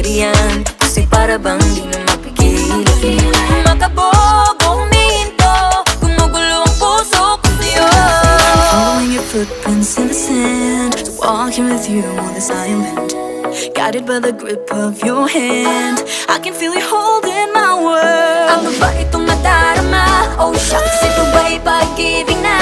yan, kasi para bang di na mapigil. Makabog o humihinto, gumugulo ang puso ko sa'yo. Following your footprints in the sand, walking with you on this island, guided by the grip of your hand. I can feel you holding my world. Ano ba itong nadarama? Oh shucks, ito ba'y pag-ibig na?